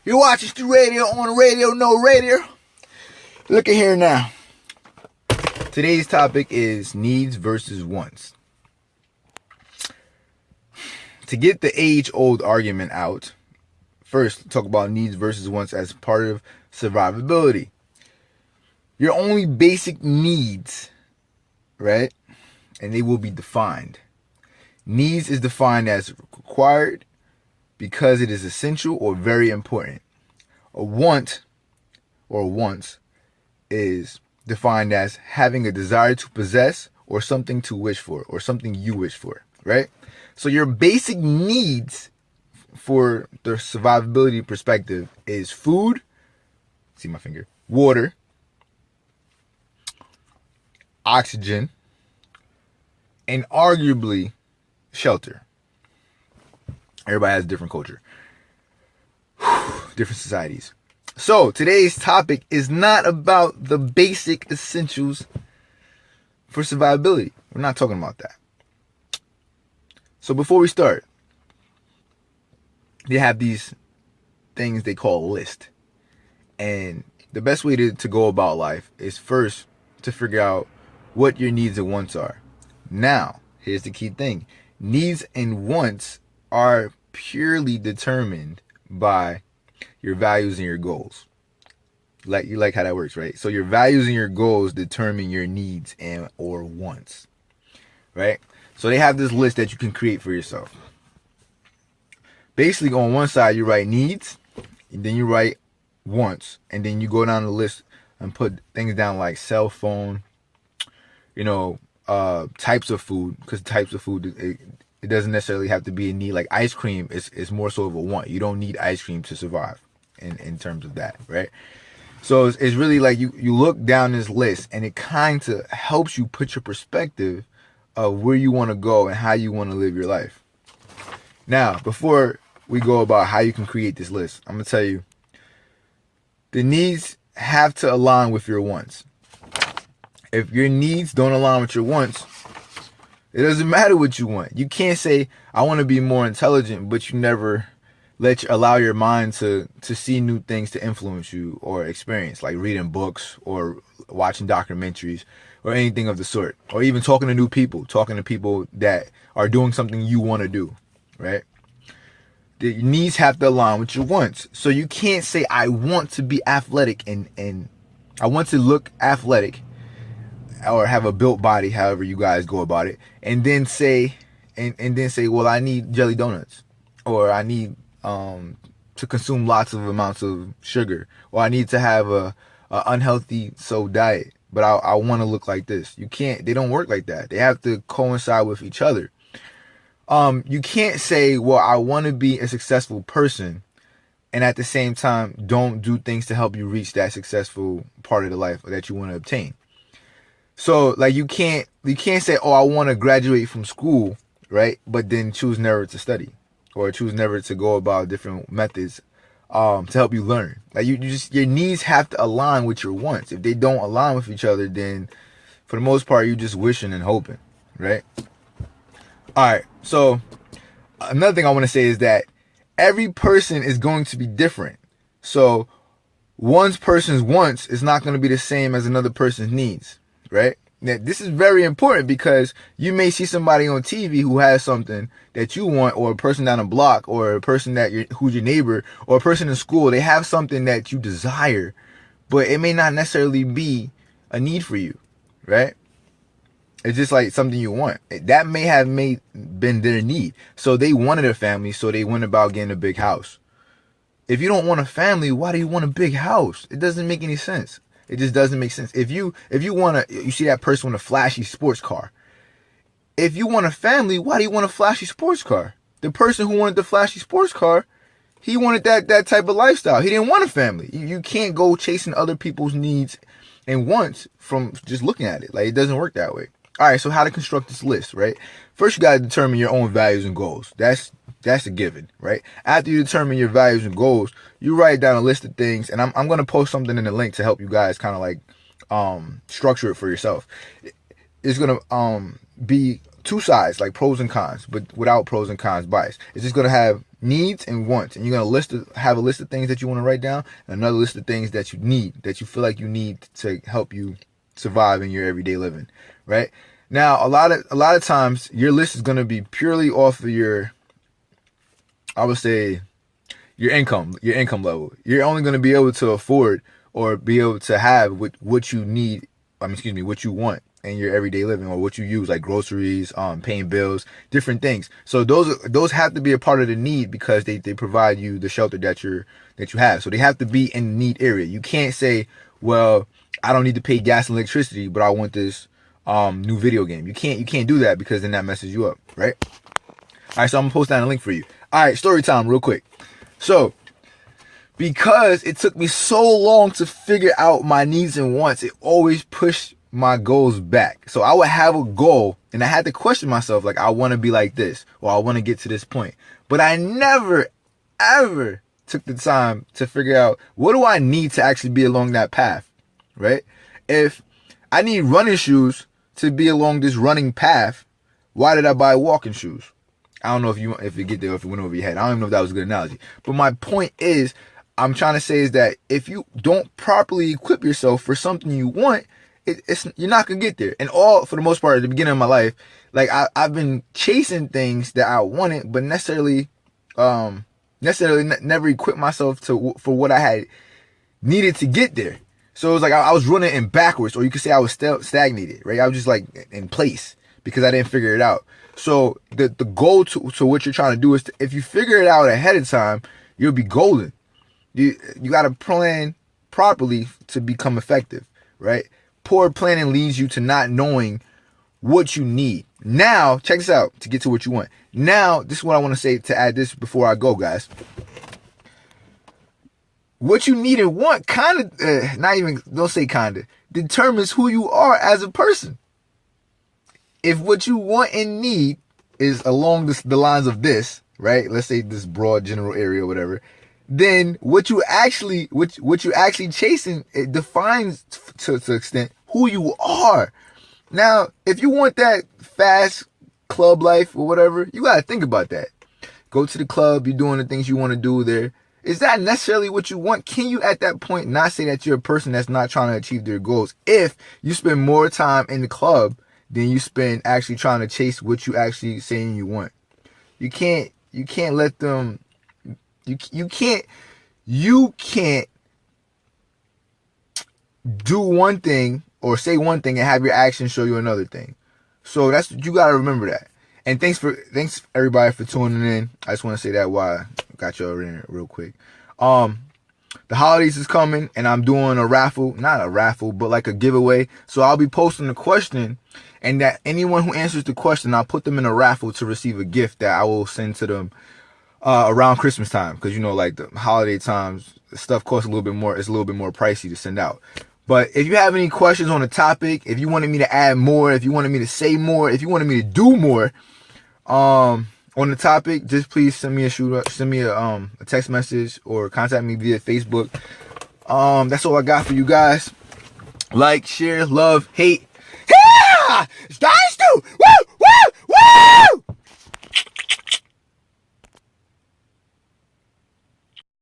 You're watching Stu Radio on Radio No Radio. Look at here now. Today's topic is needs versus wants. To get the age-old argument out, first talk about needs versus wants as part of survivability. Your only basic needs, right? And they will be defined. Needs is defined as required because it is essential or very important. A want or wants is defined as having a desire to possess or something to wish for or something you wish for, right? So your basic needs for the survivability perspective is food, see my finger, water, oxygen, and arguably shelter. Everybody has a different culture, different societies. So today's topic is not about the basic essentials for survivability. We're not talking about that. So before we start, they have these things they call a list. And the best way to go about life is first to figure out what your needs and wants are. Now, here's the key thing. Needs and wants are purely determined by your values and your goals. You like how that works, right? So your values and your goals determine your needs and or wants, right? So they have this list that you can create for yourself. Basically, on one side, you write needs, and then you write wants, and then you go down the list and put things down like cell phone, types of food, because types of food, it doesn't necessarily have to be a need. Like ice cream is more so of a want. You don't need ice cream to survive in terms of that, right? So it's really like you look down this list and it kind of helps you put your perspective of where you want to go and how you want to live your life. Now, before we go about how you can create this list, I'm going to tell you, the needs have to align with your wants. If your needs don't align with your wants, it doesn't matter what you want. You can't say, I want to be more intelligent, but you never allow your mind to see new things to influence you or experience, like reading books or watching documentaries or anything of the sort, or even talking to people that are doing something you want to do, right? The needs have to align with your wants. So you can't say, I want to be athletic and I want to look athletic or have a built body, however you guys go about it, and then say, well, I need jelly donuts, or I need to consume lots of amounts of sugar, or I need to have a unhealthy diet, but I want to look like this. You can't. They don't work like that. They have to coincide with each other. You can't say, well, I want to be a successful person, and at the same time don't do things to help you reach that successful part of the life that you want to obtain. So like you can't say, oh, I want to graduate from school, right? But then choose never to study or choose never to go about different methods to help you learn. Like your needs have to align with your wants. If they don't align with each other, then for the most part, you're just wishing and hoping, right? All right. So another thing I want to say is that every person is going to be different. So one person's wants is not going to be the same as another person's needs. Right? Now, this is very important because you may see somebody on TV who has something that you want, or a person down the block, or a person who's your neighbor, or a person in school. They have something that you desire, but it may not necessarily be a need for you, right? It's just like something you want. That may have been their need. So they wanted a family, so they went about getting a big house. If you don't want a family, why do you want a big house? It doesn't make any sense. It just doesn't make sense. If you see that person with a flashy sports car. If you want a family, why do you want a flashy sports car? The person who wanted the flashy sports car, he wanted that type of lifestyle. He didn't want a family. You can't go chasing other people's needs and wants from just looking at it. Like, it doesn't work that way. All right, so how to construct this list, right? First, you got to determine your own values and goals. That's a given, right? After you determine your values and goals, you write down a list of things, and I'm going to post something in the link to help you guys kind of like structure it for yourself. It's going to be two sides, like pros and cons, but without pros and cons bias. It's just going to have needs and wants, and you're gonna have a list of things that you want to write down, and another list of things that you need, that you feel like you need to help you survive in your everyday living, right? Now, a lot of times, your list is gonna be purely off of your, I would say, your income level. You're only gonna be able to afford or be able to have what you need. What you want in your everyday living, or what you use, like groceries, paying bills, different things. So those have to be a part of the need, because they provide you the shelter that you have. So they have to be in the need area. You can't say, well, I don't need to pay gas and electricity, but I want this new video game. You can't do that, because then that messes you up, right? All right, so I'm gonna post down a link for you. All right, story time real quick. So, because it took me so long to figure out my needs and wants, it always pushed my goals back. So I would have a goal, and I had to question myself, like, I want to be like this, or I want to get to this point. But I never, ever took the time to figure out, what do I need to actually be along that path, right? If I need running shoes to be along this running path, why did I buy walking shoes? I don't know if it get there, if it went over your head. I don't even know if that was a good analogy. But my point is, I'm trying to say is that if you don't properly equip yourself for something you want, you're not gonna get there. And for the most part, at the beginning of my life, like I've been chasing things that I wanted, but necessarily never equipped myself for what I had needed to get there. So it was like I was running in backwards, or you could say I was stagnated, right? I was just like in place because I didn't figure it out. So the goal to what you're trying to do is, if you figure it out ahead of time, you'll be golden. You got to plan properly to become effective, right? Poor planning leads you to not knowing what you need. Now, check this out, to get to what you want. Now, this is what I want to say to add this before I go, guys. What you need and want don't say determines who you are as a person. If what you want and need is along the lines of this, right? Let's say this broad general area or whatever, then what you actually chasing, it defines to an extent who you are. Now, if you want that fast club life or whatever, you gotta think about that. Go to the club, you're doing the things you want to do there. Is that necessarily what you want? Can you at that point not say that you're a person that's not trying to achieve their goals if you spend more time in the club than you spend actually trying to chase what you actually saying you want? You can't let them. You can't do one thing or say one thing and have your actions show you another thing. So you gotta remember that. And thanks everybody for tuning in. I just want to say that while I got y'all in real quick. The holidays is coming, and I'm doing a raffle, not a raffle, but like a giveaway. So I'll be posting the question, and that anyone who answers the question, I'll put them in a raffle to receive a gift that I will send to them around Christmas time, because like the holiday times, stuff costs a little bit more. It's a little bit more pricey to send out. But if you have any questions on the topic, if you wanted me to add more, if you wanted me to say more, if you wanted me to do more on the topic, just please send me a text message or contact me via Facebook. That's all I got for you guys. Like, share, love, hate. Yeah! It's Dynasty! Woo! Woo! Woo!